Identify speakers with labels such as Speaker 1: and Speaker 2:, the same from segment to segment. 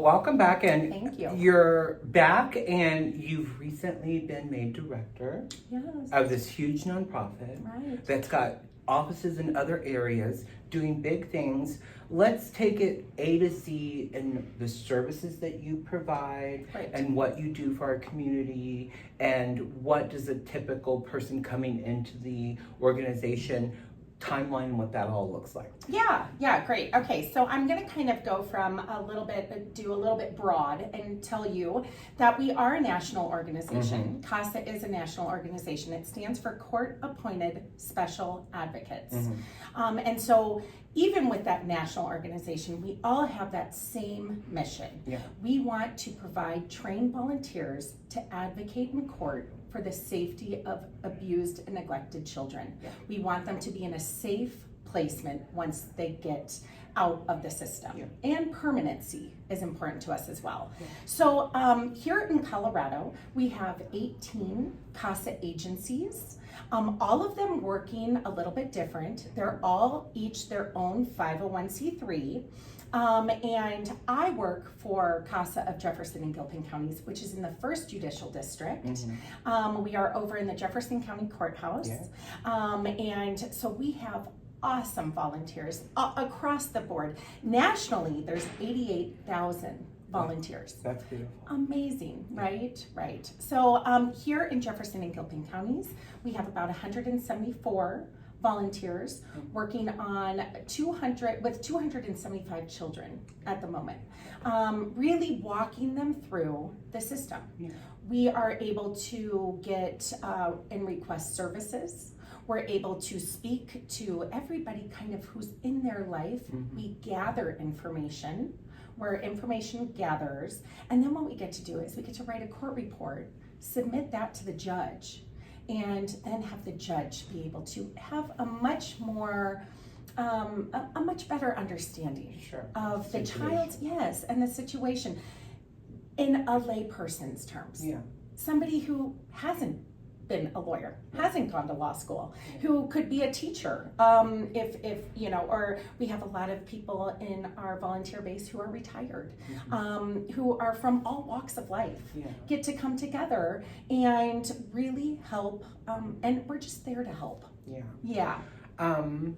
Speaker 1: Welcome back, and
Speaker 2: Thank you.
Speaker 1: You're back, and you've recently been made director of this huge nonprofit that's got offices in other areas doing big things. Let's take it A to Z in the services that you provide and what you do for our community, and what does a typical person coming into the organization timeline and what that all looks like.
Speaker 2: Yeah, great. Okay, so I'm going to kind of go from do a little bit broad and tell you that we are a national organization. CASA is a national organization. It stands for Court Appointed Special Advocates. And so even with that national organization, we all have that same mission. We want to provide trained volunteers to advocate in court for the safety of abused and neglected children. We want them to be in a safe placement once they get out of the system. And permanency is important to us as well. So here in Colorado, we have 18 CASA agencies, all of them working a little bit different. They're all each their own 501c3. And I work for CASA of Jefferson and Gilpin counties, which is in the 1st Judicial District. We are over in the Jefferson County Courthouse. And so we have awesome volunteers across the board. Nationally, there's 88,000 volunteers.
Speaker 1: That's beautiful.
Speaker 2: Amazing, right? Right. So here in Jefferson and Gilpin counties, we have about 174 volunteers working on 275 children at the moment, really walking them through the system. We are able to get and request services. We're able to speak to everybody kind of who's in their life. We gather information. We're information gatherers. And then what we get to do is we get to write a court report, submit that to the judge, and then have the judge be able to have a much more, a much better understanding of the child's, and the situation in a lay person's terms. Somebody who hasn't been a lawyer, hasn't gone to law school, who could be a teacher, if you know, or we have a lot of people in our volunteer base who are retired, who are from all walks of life, get to come together and really help, and we're just there to help.
Speaker 1: I don't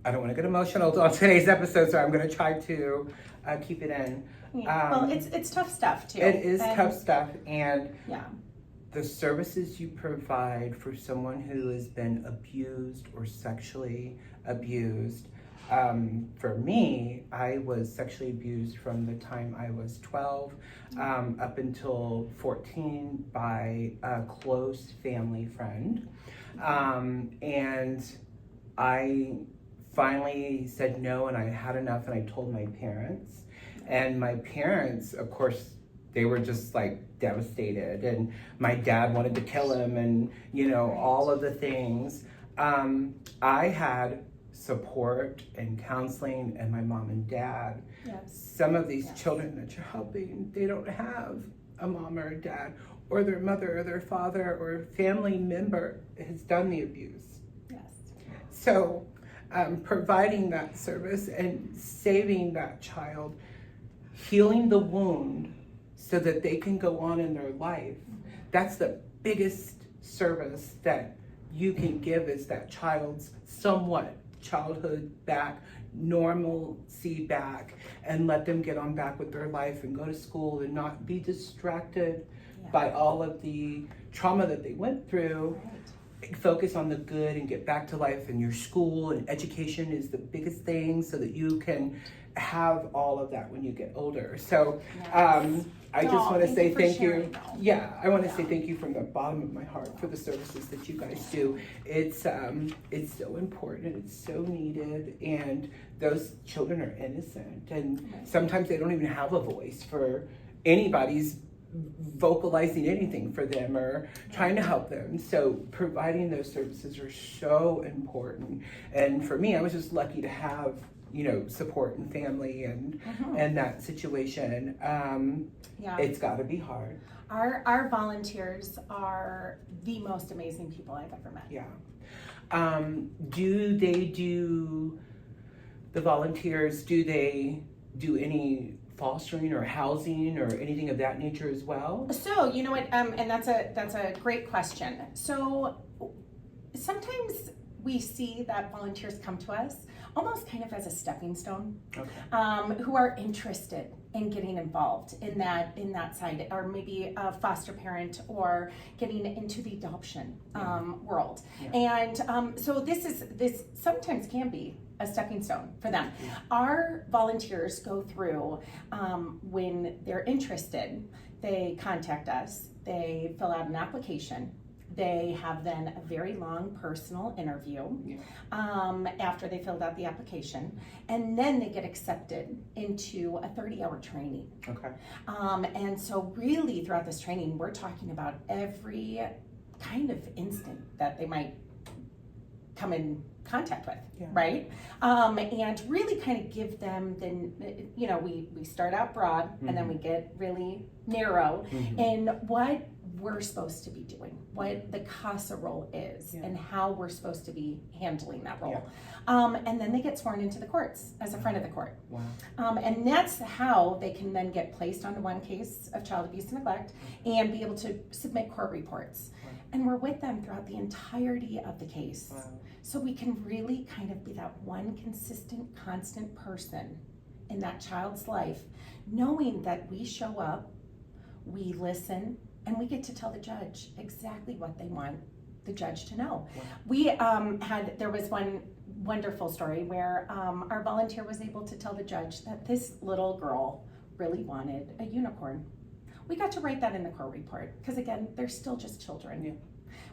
Speaker 1: want to get emotional on today's episode, so I'm going to try to keep it in.
Speaker 2: Well, it's tough stuff too.
Speaker 1: It is tough stuff, and the services you provide for someone who has been abused or sexually abused. For me, I was sexually abused from the time I was 12 up until 14 by a close family friend. And I finally said no, and I had enough, and I told my parents. And my parents, of course, they were just like devastated, and my dad wanted to kill him, and you know, all of the things. I had support and counseling, and my mom and dad. Some of these children that you're helping, they don't have a mom or a dad, or their mother or their father or family member has done the abuse. So providing that service and saving that child, healing the wound so that they can go on in their life, that's the biggest service that you can give, is that child's somewhat childhood back, normalcy back, and let them get on back with their life and go to school and not be distracted by all of the trauma that they went through. Focus on the good and get back to life, and your school and education is the biggest thing so that you can have all of that when you get older. So I just want to say thank you. I want to say thank you from the bottom of my heart for the services that you guys do. It's so important, it's so needed, and those children are innocent, and sometimes they don't even have a voice for anybody's vocalizing anything for them or trying to help them. So providing those services are so important. And for me, I was just lucky to have, you know, support and family and that situation. It's got to be hard.
Speaker 2: Our volunteers are the most amazing people I've ever met.
Speaker 1: Do they do, the volunteers, do they do any fostering or housing or anything of that nature as well?
Speaker 2: So, you know what, and that's a great question. So sometimes we see that volunteers come to us almost kind of as a stepping stone, who are interested in getting involved in that side, or maybe a foster parent, or getting into the adoption world. And so this sometimes can be a stepping stone for them. Our volunteers go through, when they're interested, they contact us, they fill out an application. They have then a very long personal interview after they filled out the application, and then they get accepted into a 30-hour training. And so really throughout this training, we're talking about every kind of instant that they might come in contact with, right? And really kind of give them, we start out broad, and then we get really narrow in what we're supposed to be doing, what the CASA role is, and how we're supposed to be handling that role. And then they get sworn into the courts as a friend of the court. And that's how they can then get placed onto one case of child abuse and neglect and be able to submit court reports. And we're with them throughout the entirety of the case. So we can really kind of be that one consistent, constant person in that child's life, knowing that we show up, we listen, and we get to tell the judge exactly what they want the judge to know. There was one wonderful story where our volunteer was able to tell the judge that this little girl really wanted a unicorn. We got to write that in the court report, because again, they're still just children.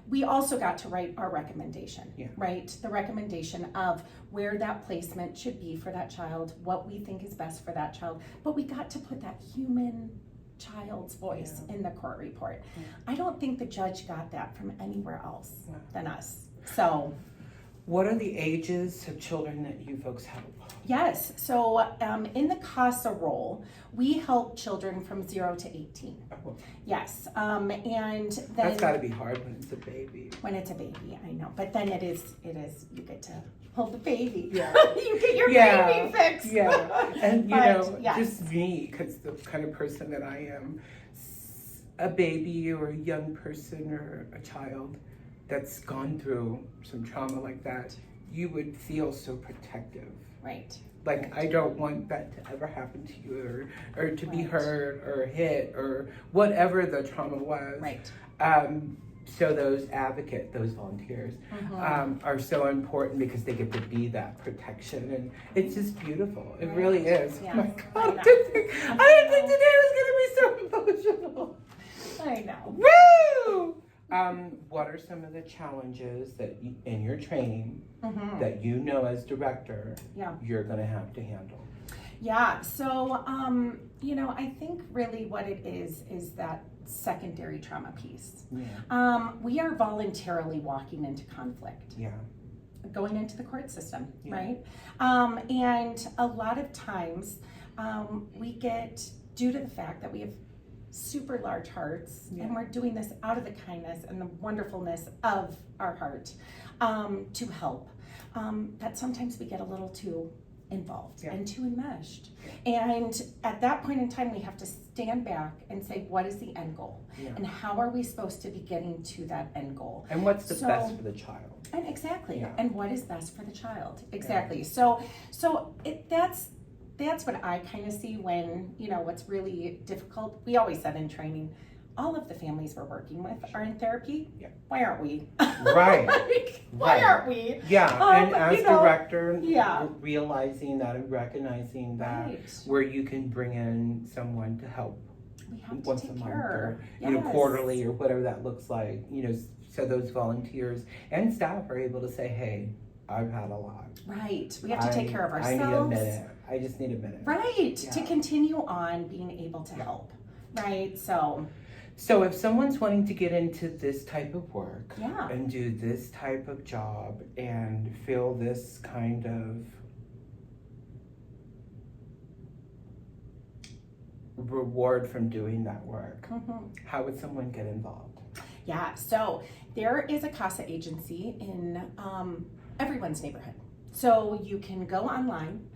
Speaker 2: We also got to write our recommendation, right? The recommendation of where that placement should be for that child, what we think is best for that child, but we got to put that human child's voice in the court report. I don't think the judge got that from anywhere else than us. So,
Speaker 1: what are the ages of children that you folks help?
Speaker 2: Yes, so in the CASA role, we help children from 0 to 18. Yes, and then
Speaker 1: that's got to be hard when it's a baby.
Speaker 2: When it's a baby, I know, but then it is. You get to hold the baby.
Speaker 1: Yeah.
Speaker 2: You get your baby fixed.
Speaker 1: Yeah, and just me, because the kind of person that I am, a baby or a young person or a child that's gone through some trauma like that, you would feel so protective.
Speaker 2: Right.
Speaker 1: Like, I don't want that to ever happen to you, or to be hurt or hit or whatever the trauma was.
Speaker 2: Right.
Speaker 1: So those volunteers are so important, because they get to be that protection, and it's just beautiful. It really is.
Speaker 2: Yeah.
Speaker 1: Oh my God, I didn't think today was going to be so emotional.
Speaker 2: I know.
Speaker 1: Woo! What are some of the challenges that in your training that you know as director you're going to have to handle?
Speaker 2: Yeah, so, I think really what it is that secondary trauma piece. We are voluntarily walking into conflict. Going into the court system, right? And a lot of times we get, due to the fact that we have super large hearts, and we're doing this out of the kindness and the wonderfulness of our heart to help, that sometimes we get a little too involved and too enmeshed. And at that point in time, we have to stand back and say, what is the end goal? And how are we supposed to be getting to that end goal?
Speaker 1: And what's the best for the child?
Speaker 2: And exactly. And what is best for the child? Exactly. So that's what I kind of see when, what's really difficult. We always said in training, all of the families we're working with are in therapy. Why aren't we?
Speaker 1: Right.
Speaker 2: Why aren't we?
Speaker 1: And as director, realizing that and recognizing that where you can bring in someone to help
Speaker 2: we have
Speaker 1: once
Speaker 2: to
Speaker 1: a
Speaker 2: take
Speaker 1: month
Speaker 2: care.
Speaker 1: or quarterly or whatever that looks like, so those volunteers and staff are able to say, hey, I've had a lot.
Speaker 2: Right. We have to take care of ourselves.
Speaker 1: I need a minute. I just need a minute.
Speaker 2: Right. To continue on being able to help. Right.
Speaker 1: So if someone's wanting to get into this type of work and do this type of job and feel this kind of reward from doing that work, how would someone get involved?
Speaker 2: Yeah, so there is a CASA agency in everyone's neighborhood. So you can go online,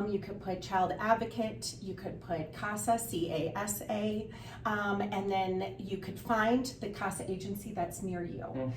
Speaker 2: you could put child advocate, you could put CASA, C-A-S-A, and then you could find the CASA agency that's near you.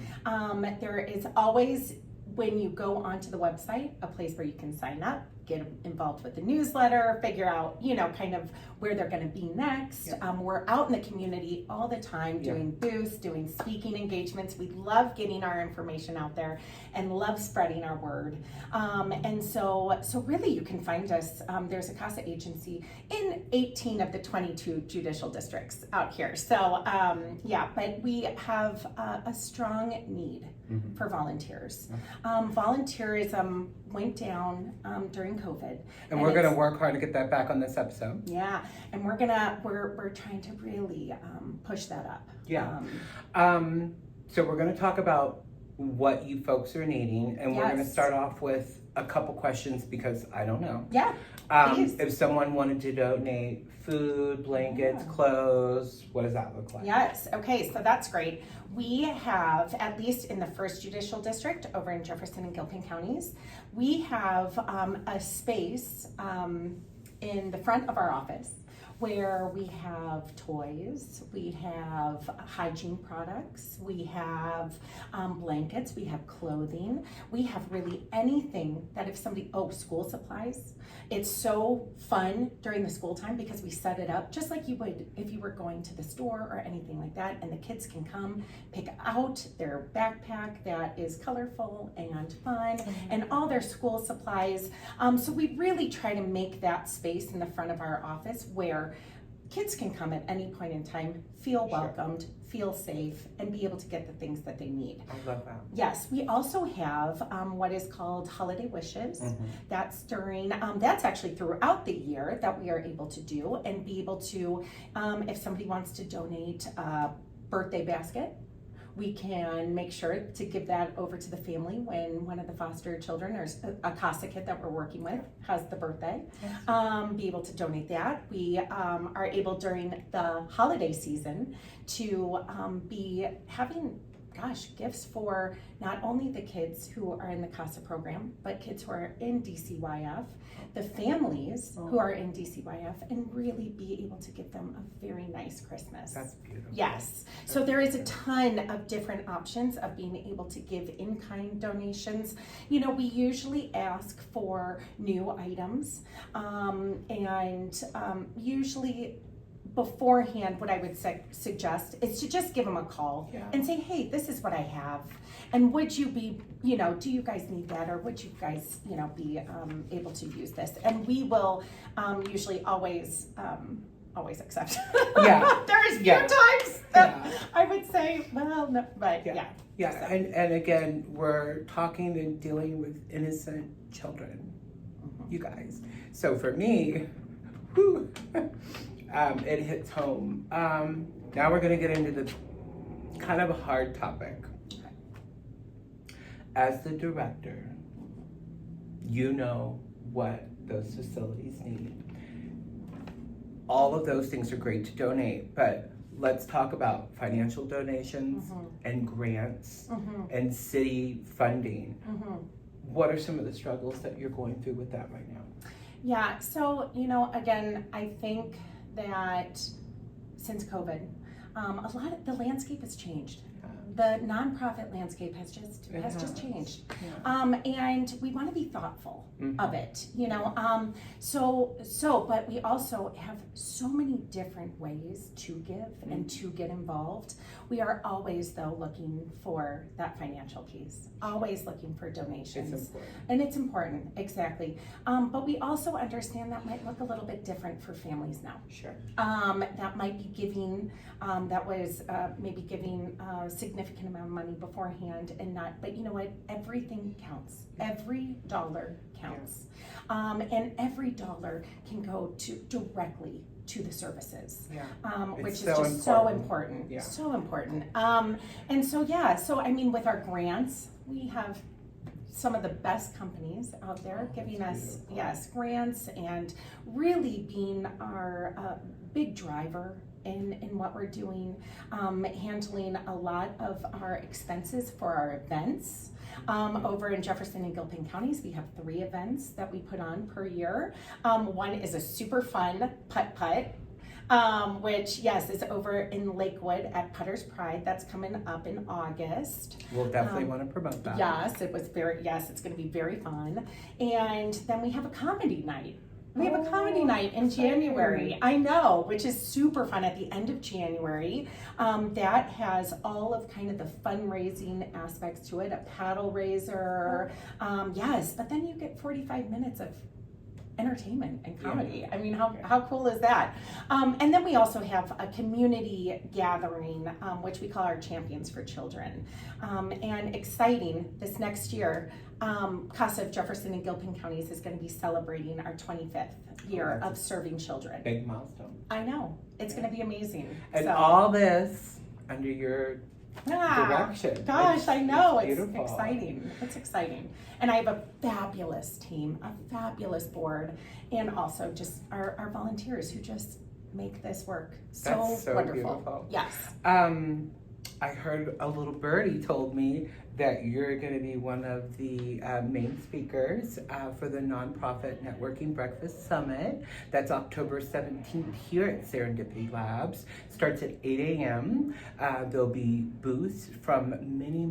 Speaker 2: There is always, when you go onto the website, a place where you can sign up, get involved with the newsletter, figure out, you know, kind of where they're going to be next. We're out in the community all the time doing booths, doing speaking engagements. We love getting our information out there and love spreading our word. And so really you can find us. There's a CASA agency in 18 of the 22 judicial districts out here. So but we have a strong need for volunteers. Volunteerism went down during COVID,
Speaker 1: and we're going to work hard to get that back on this episode.
Speaker 2: Yeah, and we're trying to really push that up.
Speaker 1: So we're going to talk about what you folks are needing, and we're going to start off with a couple questions because I don't know.
Speaker 2: Please.
Speaker 1: If someone wanted to donate food, blankets, clothes, what does that look like?
Speaker 2: Yes. Okay. So that's great. We have, at least in the 1st Judicial District over in Jefferson and Gilpin counties, we have a space in the front of our office where we have toys, we have hygiene products, we have blankets, we have clothing, we have really anything that if somebody, school supplies. It's so fun during the school time because we set it up just like you would if you were going to the store or anything like that, and the kids can come pick out their backpack that is colorful and fun and all their school supplies. So we really try to make that space in the front of our office where kids can come at any point in time, feel welcomed, feel safe, and be able to get the things that they need.
Speaker 1: I love that.
Speaker 2: Yes, we also have what is called Holiday Wishes. That's that's actually throughout the year that we are able to do and be able to, if somebody wants to donate a birthday basket, we can make sure to give that over to the family when one of the foster children or a CASA kid that we're working with has the birthday. Be able to donate that. We are able during the holiday season to be having gifts for not only the kids who are in the CASA program, but kids who are in DCYF, the families who are in DCYF, and really be able to give them a very nice Christmas.
Speaker 1: That's beautiful.
Speaker 2: Yes. So there is a ton of different options of being able to give in-kind donations. You know, we usually ask for new items, and usually beforehand, what I would suggest is to just give them a call and say, hey, this is what I have. And would you be, do you guys need that? Or would you guys, be able to use this? And we will usually always accept. There's few times that I would say, well, no, but
Speaker 1: And again, we're talking and dealing with innocent children, you guys. So for me, it hits home. Now we're going to get into the kind of a hard topic. As the director, you know what those facilities need. All of those things are great to donate, but let's talk about financial donations and grants and city funding. What are some of the struggles that you're going through with that right now?
Speaker 2: Yeah, so, again, I think that since COVID, a lot of the landscape has changed. The nonprofit landscape has just changed, and we want to be thoughtful of it, but we also have so many different ways to give and to get involved. We are always, though, looking for that financial piece, always looking for donations. It's important, exactly. But we also understand that might look a little bit different for families now.
Speaker 1: Sure.
Speaker 2: That might be giving, that was maybe giving a significant amount of money beforehand and not, but you know what? Everything counts. Every dollar counts. And every dollar can go directly to the services, which is just so important. So important. And so I mean, with our grants, we have some of the best companies out there giving us grants and really being our big driver in what we're doing, handling a lot of our expenses for our events. Over in Jefferson and Gilpin counties, we have 3 events that we put on per year. One is a super fun putt-putt, which, yes, is over in Lakewood at Putter's Pride. That's coming up in August.
Speaker 1: We'll definitely want to promote that.
Speaker 2: Yes, it's going to be very fun. And then we have a comedy night. We have a comedy night in January. I know, which is super fun at the end of January. That has all of kind of the fundraising aspects to it, a paddle raiser. Yes, but then you get 45 minutes of entertainment and comedy. I mean, how cool is that? And then we also have a community gathering, which we call our Champions for Children. And exciting, this next year, CASA of Jefferson and Gilpin counties is going to be celebrating our 25th year of serving children.
Speaker 1: Big milestone.
Speaker 2: I know. It's going to be amazing.
Speaker 1: And all this under your direction.
Speaker 2: Gosh, I know. It's
Speaker 1: beautiful.
Speaker 2: exciting. It's exciting. And I have a fabulous team, a fabulous board, and also just our volunteers who just make this work so wonderful.
Speaker 1: Beautiful.
Speaker 2: Yes.
Speaker 1: I heard a little birdie told me that you're going to be one of the main speakers for the Nonprofit Networking Breakfast Summit. That's October 17th here at Serendipity Labs. Starts at 8 a.m. There'll be booths from many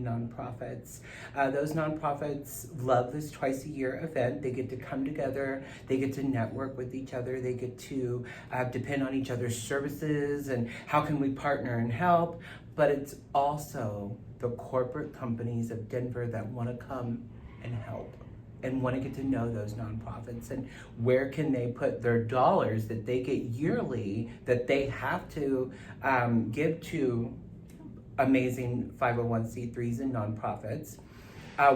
Speaker 1: nonprofits. Those nonprofits love this twice-a-year event. They get to come together. They get to network with each other. They get to depend on each other's services and how can we partner and help. But it's also the corporate companies of Denver that want to come and help and want to get to know those nonprofits and where can they put their dollars that they get yearly that they have to give to amazing 501c3s and nonprofits.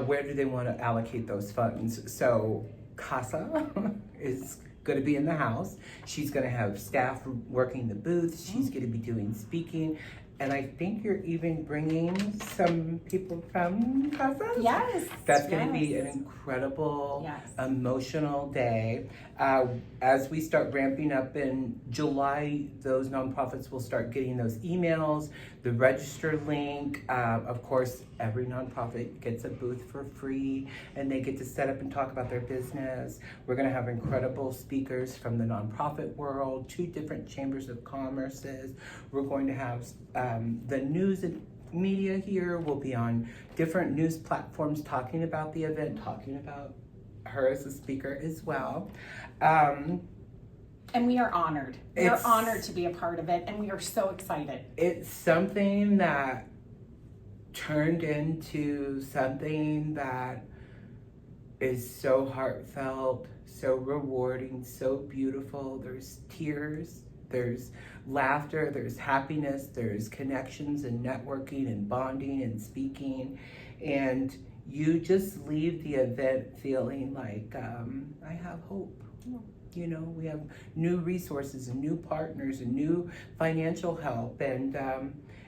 Speaker 1: Where do they want to allocate those funds? So CASA is going to be in the house. She's going to have staff working the booths. She's going to be doing speaking. And I think you're even bringing some people from CASA?
Speaker 2: Yes.
Speaker 1: That's going to be an incredible, emotional day. As we start ramping up in July, those nonprofits will start getting those emails, the register link. Of course, every nonprofit gets a booth for free, and they get to set up and talk about their business. We're going to have incredible speakers from the nonprofit world, 2 different chambers of commerces. We're going to have the news and media here will be on different news platforms talking about the event, talking about her as a speaker as well. And
Speaker 2: we are honored. We are honored to be a part of it, and we are so excited.
Speaker 1: It's something that turned into something that is so heartfelt, so rewarding, so beautiful. There's tears, there's laughter, there's happiness, there's connections and networking and bonding and speaking. And you just leave the event feeling like, I have hope. You know, we have new resources and new partners and new financial help. And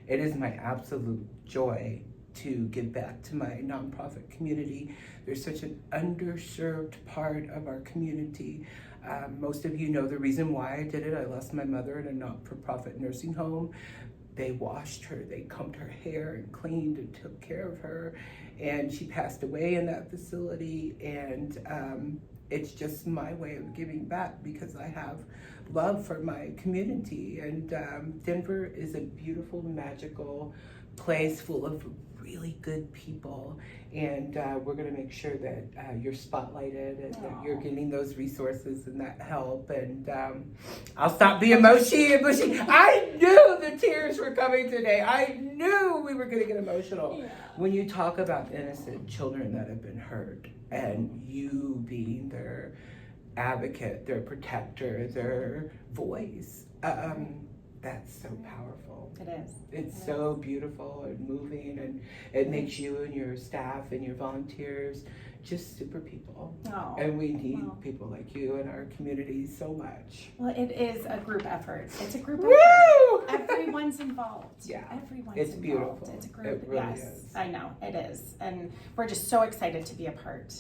Speaker 1: it is my absolute joy to give back to my nonprofit community. There's such an underserved part of our community. Most of you know the reason why I did it. I lost my mother in a not-for-profit nursing home. They washed her, they combed her hair and cleaned and took care of her. And she passed away in that facility. And it's just my way of giving back because I have love for my community. And Denver is a beautiful, magical place full of really good people, and we're going to make sure that you're spotlighted and that you're getting those resources and that help. And I'll stop being mushy. I knew the tears were coming today. I knew we were going to get emotional when you talk about innocent children that have been hurt and you being their advocate, their protector, their voice. That's so powerful.
Speaker 2: It is.
Speaker 1: It's so beautiful and moving, and it makes you and your staff and your volunteers just super people.
Speaker 2: Oh,
Speaker 1: and we need people like you in our community so much.
Speaker 2: Well, it is a group effort. It's a group
Speaker 1: Woo!
Speaker 2: effort. Everyone's involved.
Speaker 1: Yeah.
Speaker 2: Everyone's
Speaker 1: It's
Speaker 2: involved.
Speaker 1: beautiful.
Speaker 2: It's a group.
Speaker 1: It really
Speaker 2: yes,
Speaker 1: is.
Speaker 2: I know it is, and we're just so excited to be a part.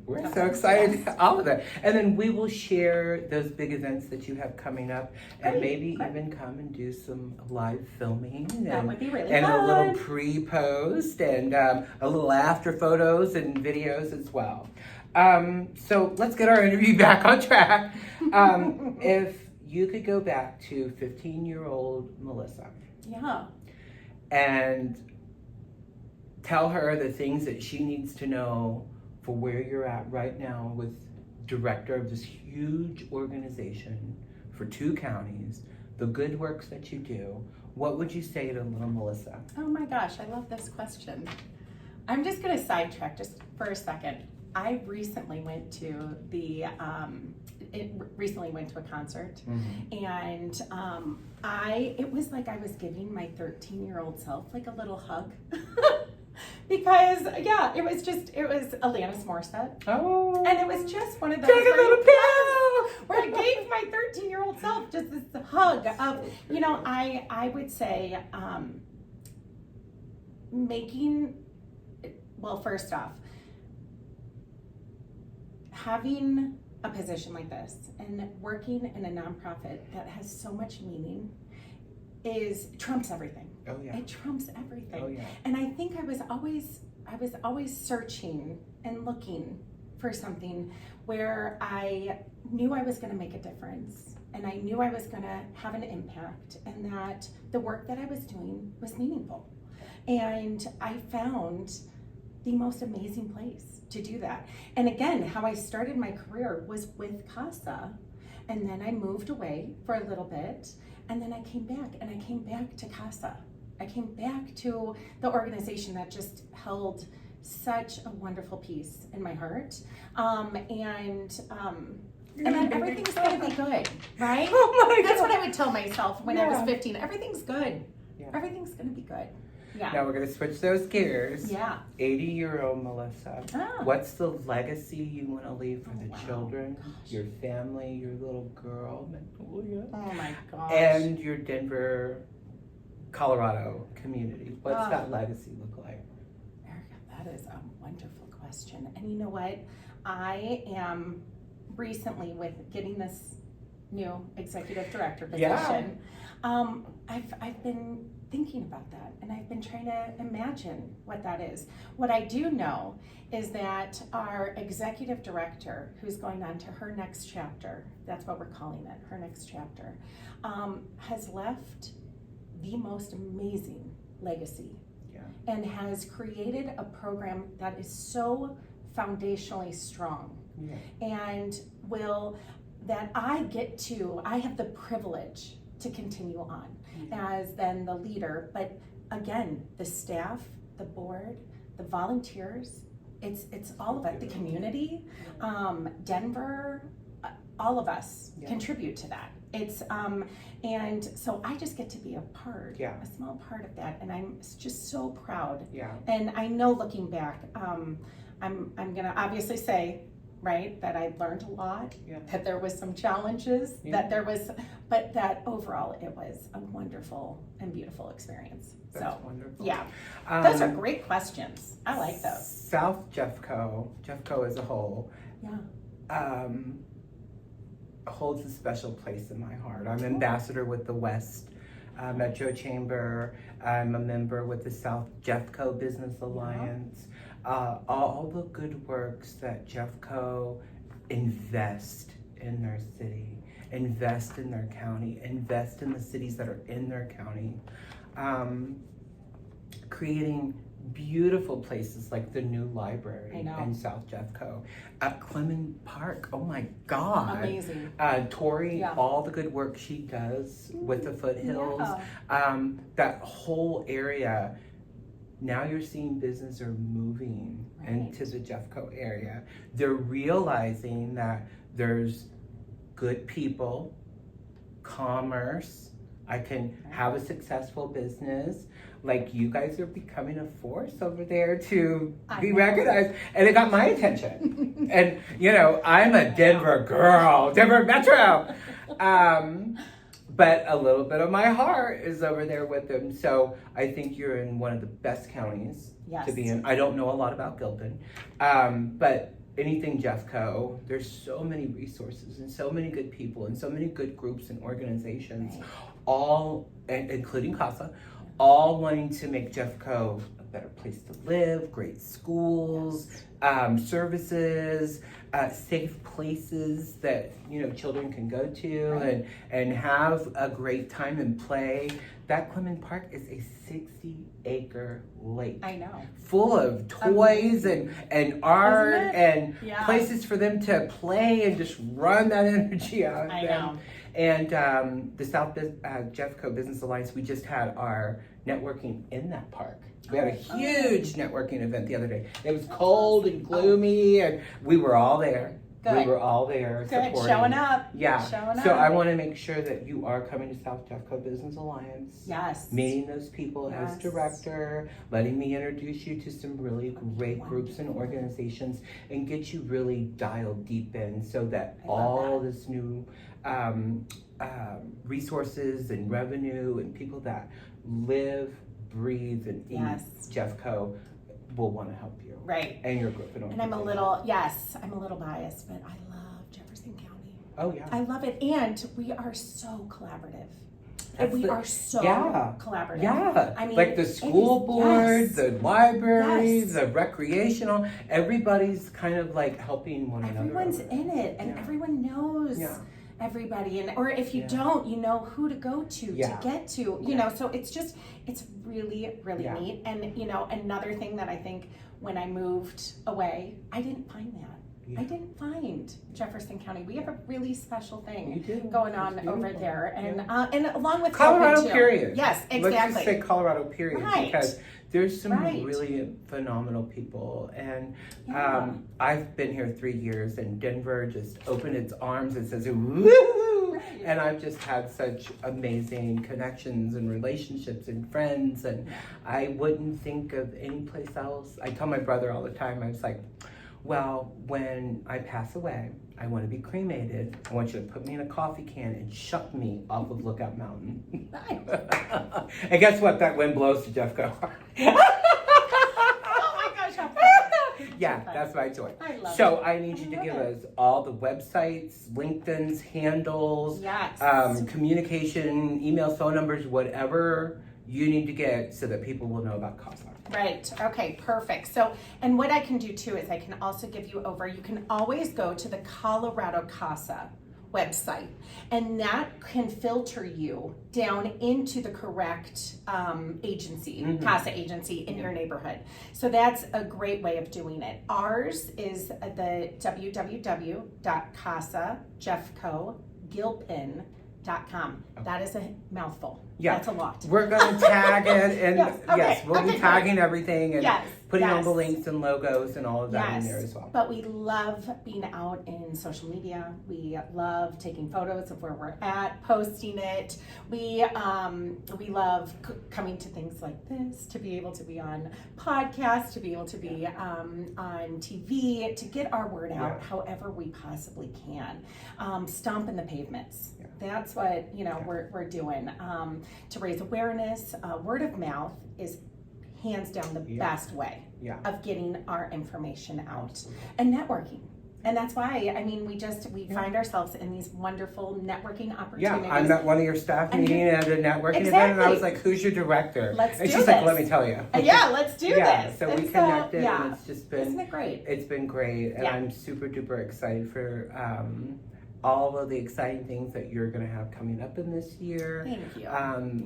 Speaker 1: We're
Speaker 2: of
Speaker 1: so
Speaker 2: it.
Speaker 1: excited,
Speaker 2: Yes.
Speaker 1: all of it. And then we will share those big events that you have coming up, and
Speaker 2: Great,
Speaker 1: maybe
Speaker 2: great.
Speaker 1: even come and do some live filming.
Speaker 2: That would be really
Speaker 1: and
Speaker 2: fun.
Speaker 1: a little pre-post and a little after photos and videos as well. So let's get our interview back on track. If you could go back to 15-year-old Melissa
Speaker 2: Yeah.
Speaker 1: and tell her the things that she needs to know for where you're at right now with director of this huge organization for 2 counties, the good works that you do, what would you say to little Melissa?
Speaker 2: Oh my gosh, I love this question. I'm just going to sidetrack just for a second. I recently went to a concert, and it was like I was giving my 13-year-old self like a little hug. Because it was Alanis Morissette.
Speaker 1: Oh,
Speaker 2: And it was just one of those
Speaker 1: take a little pill.
Speaker 2: where I gave my 13-year-old self just this hug of, I would say, first off, having a position like this and working in a nonprofit that has so much meaning trumps everything.
Speaker 1: Oh yeah.
Speaker 2: It trumps everything.
Speaker 1: Oh yeah.
Speaker 2: And I think I was always searching and looking for something where I knew I was going to make a difference, and I knew I was going to have an impact, and that the work that I was doing was meaningful. And I found the most amazing place to do that. And again, how I started my career was with CASA, and then I moved away for a little bit, and then I came back to CASA. I came back to the organization that just held such a wonderful piece in my heart. And then everything's gonna be good, right?
Speaker 1: Oh my
Speaker 2: That's
Speaker 1: God.
Speaker 2: what I would tell myself when I was
Speaker 1: Yeah.
Speaker 2: 15. Everything's good.
Speaker 1: Yeah.
Speaker 2: Everything's gonna be good. Yeah.
Speaker 1: Now we're going to switch those gears.
Speaker 2: Yeah.
Speaker 1: 80-year-old Melissa,
Speaker 2: Ah.
Speaker 1: what's the legacy you want to leave for the
Speaker 2: wow.
Speaker 1: children,
Speaker 2: Gosh.
Speaker 1: your family, your little girl, Magnolia,
Speaker 2: Oh my gosh.
Speaker 1: and your Denver, Colorado community? What's
Speaker 2: Ah.
Speaker 1: that legacy look like?
Speaker 2: Erica, that is a wonderful question. And you know what? I am recently with getting this new executive director position. I've been thinking about that, and I've been trying to imagine what that is. What I do know is that our executive director, who's going on to her next chapter, that's what we're calling it, her next chapter, has left the most amazing legacy.
Speaker 1: Yeah.
Speaker 2: And has created a program that is so foundationally strong,
Speaker 1: Yeah.
Speaker 2: and I have the privilege to continue on as then the leader. But again, the staff, the board, the volunteers, it's all of it, the community, Denver, all of us contribute to that. It's and so I just get to be a small part of that, and I'm just so proud.
Speaker 1: Yeah.
Speaker 2: And I know, looking back, I'm gonna obviously say, right, that I learned a lot, that there was some challenges, but that overall it was a wonderful and beautiful experience.
Speaker 1: That's wonderful.
Speaker 2: Yeah, those are great questions. I like those.
Speaker 1: South Jeffco as a whole, holds a special place in my heart. I'm ambassador with the West Metro Chamber. I'm a member with the South Jeffco Business Alliance. All the good works that Jeffco invest in their city, invest in their county, invest in the cities that are in their county, creating beautiful places like the new library in South Jeffco. Clement Park, oh my God.
Speaker 2: Amazing.
Speaker 1: Tori, all the good work she does with the foothills, that whole area. Now you're seeing business are moving into the Jeffco area. They're realizing that there's good people, commerce, I can have a successful business. Like, you guys are becoming a force over there to be recognized. And it got my attention. And, you know, I'm a Denver girl, Denver Metro. But a little bit of my heart is over there with them. So I think you're in one of the best counties to be in. I don't know a lot about Gilpin. But anything Jeffco, there's so many resources and so many good people and so many good groups and organizations, all, including CASA, all wanting to make Jeffco a better place to live, great schools, services, safe places that, you know, children can go to and have a great time and play. That Clement Park is a 60-acre lake. I know. Full of toys and art and places for them to play and just run that energy out of them. I know. And the South Jeffco Business Alliance, we just had our networking in that park. We had a huge networking event the other day. It was cold and gloomy, and we were all there. Good. We were all there supporting. Showing up. Yeah. Showing so up. I want to make sure that you are coming to South Jeffco Business Alliance. Yes. Meeting those people as director, letting me introduce you to some really great groups and organizations, and get you really dialed deep in so that all this new resources and revenue and people that live, breathe, and eat Jeffco will want to help you. Right. And your group. And I'm a little biased, but I love Jefferson County. Oh, yeah. I love it. And we are so collaborative. We are so collaborative. Yeah. I mean, like the school board, the library, the recreational, everybody's kind of like helping one another. Everyone's in it, and everyone knows everybody. And or if you don't, you know who to go to get to, you know. So it's just, it's really, really neat. And, you know, another thing that I think when I moved away, I didn't find that. I didn't find Jefferson County. We have a really special thing going on over there, and along with Colorado, period. Yes, exactly. Let's just say Colorado, period, because there's some really phenomenal people, and I've been here 3 years, and Denver just opened its arms and says, "Woo!" And I've just had such amazing connections and relationships and friends, and I wouldn't think of any place else. I tell my brother all the time, I was like, well, when I pass away, I want to be cremated. I want you to put me in a coffee can and shuck me off of Lookout Mountain. Nice. And guess what? That wind blows to Jeffco. Oh my gosh, how fun. Yeah, that's my choice. I love so it. I need you to give us all the websites, LinkedIn's, handles, communication, email, phone numbers, whatever you need to get so that people will know about CASA. Right. Okay, perfect. So, and what I can do too is I can also give you over, you can always go to the Colorado CASA website, and that can filter you down into the correct agency, CASA agency in your neighborhood. So that's a great way of doing it. Ours is the www.CASAJeffcoGilpin.com. That is a mouthful. Yeah. That's a lot. We're going to tag it, and we'll be tagging everything and putting all the links and logos and all of that in there as well. But we love being out in social media. We love taking photos of where we're at, posting it. We love coming to things like this, to be able to be on podcasts, to be able to be on TV, to get our word out however we possibly can. Stomping the pavements. Yeah. That's what we're doing to raise awareness. Word of mouth is hands down the best way of getting our information out and networking. And that's why, I mean, we find ourselves in these wonderful networking opportunities. Yeah, I'm at one of your staff meeting at a networking event, and I was like, who's your director? And she's like, let me tell you. Let's do this. So we connected, and it's just been, isn't it great? It's been great, and I'm super duper excited for all of the exciting things that you're going to have coming up in this year. Thank you.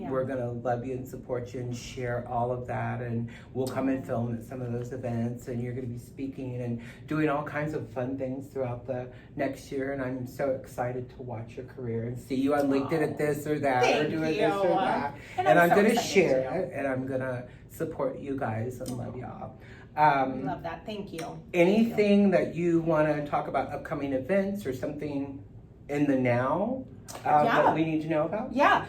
Speaker 1: We're going to love you and support you and share all of that, and we'll come and film at some of those events, and you're going to be speaking and doing all kinds of fun things throughout the next year, and I'm so excited to watch your career and see you on LinkedIn at this or that or doing this or that. And I'm going to share it, and I'm going to support you guys and love y'all. Love that. Thank you. Anything that you want to talk about, upcoming events or something in the now that we need to know about?
Speaker 2: Yeah.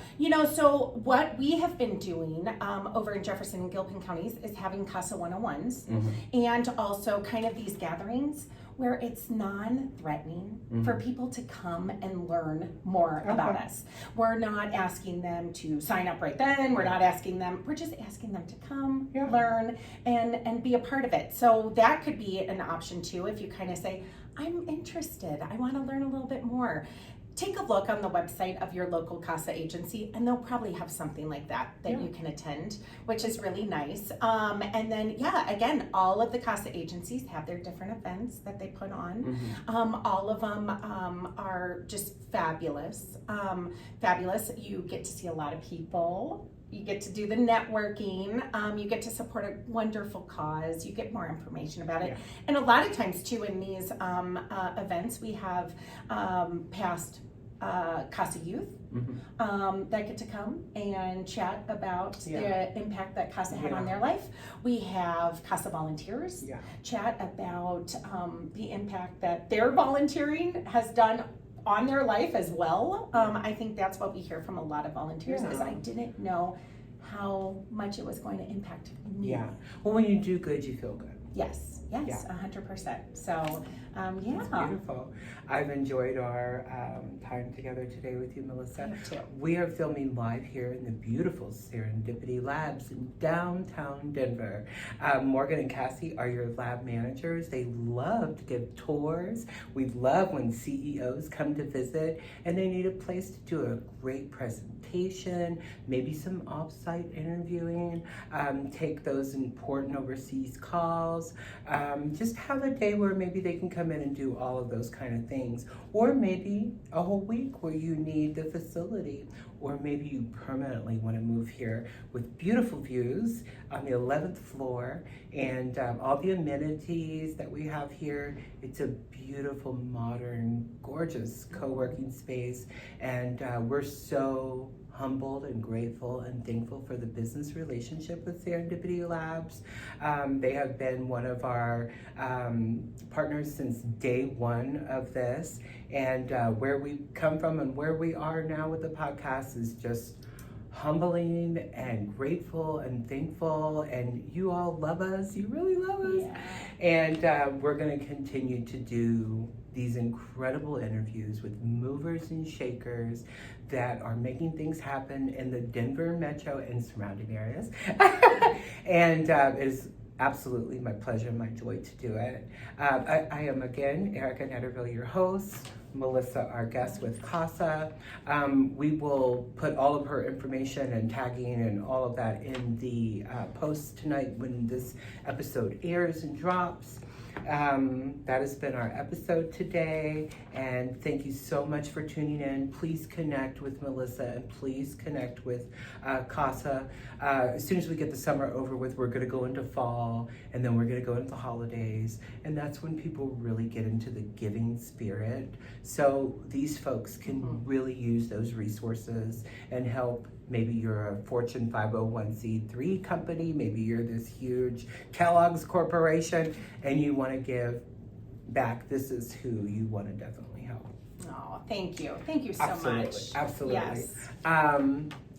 Speaker 2: So what we have been doing over in Jefferson and Gilpin counties is having CASA 101s and also kind of these gatherings where it's non-threatening for people to come and learn more about us. We're not asking them to sign up right then. We're not asking them, we're just asking them to come, learn, and be a part of it. So that could be an option too, if you kind of say, I'm interested, I want to learn a little bit more. Take a look on the website of your local CASA agency, and they'll probably have something like that you can attend, which is really nice. And then, again, all of the CASA agencies have their different events that they put on. All of them are just fabulous. Fabulous. You get to see a lot of people. You get to do the networking. You get to support a wonderful cause. You get more information about it. And a lot of times, too, in these events, we have past CASA youth that get to come and chat about the impact that CASA had on their life. We have CASA volunteers chat about the impact that their volunteering has done on their life as well. I think that's what we hear from a lot of volunteers is I didn't know how much it was going to impact me.
Speaker 1: Yeah. Well, when you do good, you feel good.
Speaker 2: Yes, 100%. So,
Speaker 1: That's beautiful. I've enjoyed our time together today with you, Melissa.
Speaker 2: Me too.
Speaker 1: We are filming live here in the beautiful Serendipity Labs in downtown Denver. Morgan and Cassie are your lab managers. They love to give tours. We love when CEOs come to visit and they need a place to do a great presentation, maybe some off-site interviewing, take those important overseas calls, just have a day where maybe they can come in and do all of those kind of things, or maybe a whole week where you need the facility, or maybe you permanently want to move here with beautiful views on the 11th floor and all the amenities that we have here. It's a beautiful, modern, gorgeous co-working space, and we're so humbled and grateful and thankful for the business relationship with Serendipity Labs. They have been one of our partners since day one of this, and where we come from and where we are now with the podcast is just humbling and grateful and thankful, and you all love us. You really love us. And we're going to continue to do these incredible interviews with movers and shakers that are making things happen in the Denver metro and surrounding areas. And it is absolutely my pleasure and my joy to do it. I am again Arica Netterville, your host. Melissa, our guest with CASA. We will put all of her information and tagging and all of that in the post tonight when this episode airs and drops. That has been our episode today, and thank you so much for tuning in. Please connect with Melissa and please connect with CASA. As soon as we get the summer over with, we're going to go into fall, and then we're going to go into the holidays, and that's when people really get into the giving spirit. So these folks can really use those resources and help. Maybe you're a Fortune 501c3 company, maybe you're this huge Kellogg's corporation, and you want to give back. This is who you want to definitely help.
Speaker 2: Oh, thank you. Thank you so much.
Speaker 1: Absolutely.
Speaker 2: Yes.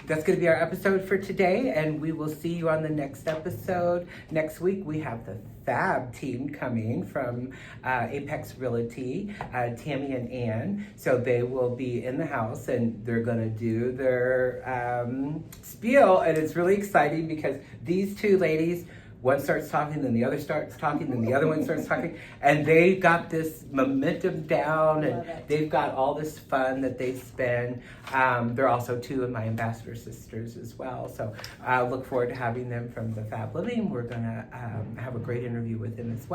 Speaker 1: That's going to be our episode for today, and we will see you on the next episode. Next week, we have the Fab team coming from Apex Realty, Tammy and Ann. So they will be in the house, and they're going to do their spiel, and it's really exciting because these two ladies, one starts talking, then the other starts talking, then the other one starts talking, and they got this momentum down, and they've got all this fun that they spend. They're also two of my ambassador sisters as well, so I look forward to having them from the Fab Living. We're gonna have a great interview with them as well.